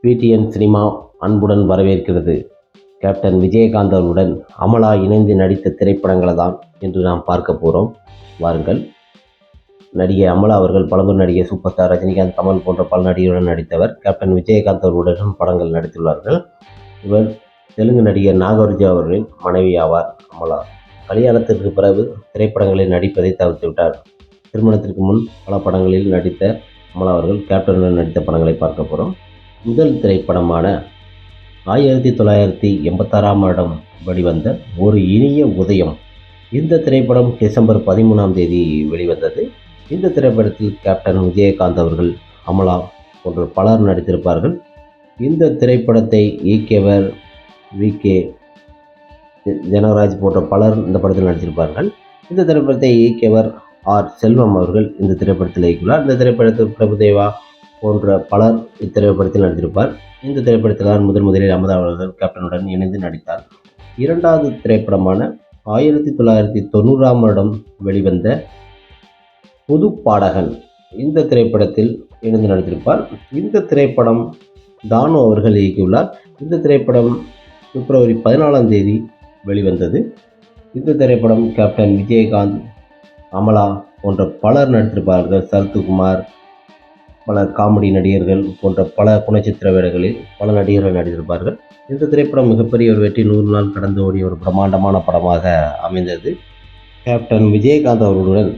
PTN cinema அன்புடன் வரவேற்கிறது. Captain Vijayakanth அவர்களுடன் அமலா இணைந்து நடித்த திரைப்படங்களை தான் இன்று நாம் பார்க்க போகிறோம். வாருங்கள். நடிகை அமலா அவர்கள் பலமுறை நடிகை சூப்பர் ஸ்டார் ரஜினிகாந்த், கமல் போன்ற பல நடிகருடன் நடித்தவர். கேப்டன் விஜயகாந்த் அவர்களுடன் படங்கள் நடித்துள்ளார்கள். இவர் தெலுங்கு நடிகர் நாகார்ஜுனா அவர்களின் மனைவி ஆவார். அமலா கல்யாணத்திற்கு பிறகு திரைப்படங்களில் நடிப்பதை தவிர்த்துவிட்டார். திருமணத்திற்கு முன் பல படங்களில் நடித்த அமலா அவர்கள் கேப்டனுடன் நடித்த படங்களை பார்க்க போகிறோம். முதல் திரைப்படமான 1986ஆம் வருடம் வெளிவந்த ஒரு இனிய உதயம். இந்த திரைப்படம் டிசம்பர் 13ஆம் தேதி வெளிவந்தது. இந்த திரைப்படத்தில் கேப்டன் விஜயகாந்த் அவர்கள், அமலா போன்ற பலர் நடித்திருப்பார்கள். இந்த திரைப்படத்தை இயக்கியவர் வி.கே. ஜனகராஜ் போன்ற பலர் இந்த படத்தில் நடித்திருப்பார்கள். இந்த திரைப்படத்தை இயக்கியவர் ஆர். செல்வம் அவர்கள் இந்த திரைப்படத்தில் இயக்கியுள்ளார். இந்த திரைப்படத்தில் பிரபுதேவா போன்ற பலர் இத்திரைப்படத்தில் நடித்திருப்பார். இந்த திரைப்படத்தில் தான் முதலில் அமலா அவர்கள் கேப்டனுடன் இணைந்து நடித்தார். இரண்டாவது திரைப்படமான 1990ஆம் வருடம் வெளிவந்த புது பாடகன், இந்த திரைப்படத்தில் இணைந்து நடித்திருப்பார். இந்த திரைப்படம் தானு அவர்கள் இயக்கியுள்ளார். இந்த திரைப்படம் பிப்ரவரி 14ஆம் தேதி வெளிவந்தது. இந்த திரைப்படம் கேப்டன் விஜயகாந்த், அமலா போன்ற பலர் நடித்திருப்பார்கள். சரத்குமார், பல காமெடி நடிகர்கள் போன்ற பல குணச்சித்திர வேடங்களில் பல நடிகர்கள் நடித்திருப்பார்கள். இந்த திரைப்படம் மிகப்பெரிய ஒரு வெற்றி, 100 நாள் கடந்து ஓடிய ஒரு பிரம்மாண்டமான படமாக அமைந்தது. கேப்டன் விஜயகாந்த் அவர்களுடன்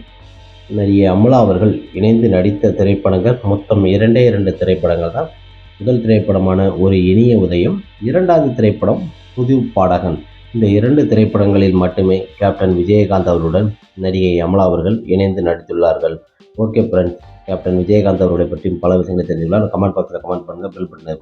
நடிகை அமலா அவர்கள் இணைந்து நடித்த திரைப்படங்கள் மொத்தம் 2 திரைப்படங்கள் தான். முதல் திரைப்படமான ஒரு இனிய உதயம், இரண்டாவது திரைப்படம் புது பாடகன். இந்த 2 திரைப்படங்களில் மட்டுமே கேப்டன் விஜயகாந்த் அவர்களுடன் நடிகை அமலா அவர்கள் இணைந்து நடித்துள்ளார்கள். ஓகே ஃப்ரெண்ட்ஸ், கேப்டன் விஜயகாந்த் அவர்களை பற்றி பல விஷயங்களை தெரிஞ்சுக்கலாம். கமெண்ட் பாக்ஸில் கமெண்ட் பண்ணுங்கள். பெல் பட்டனை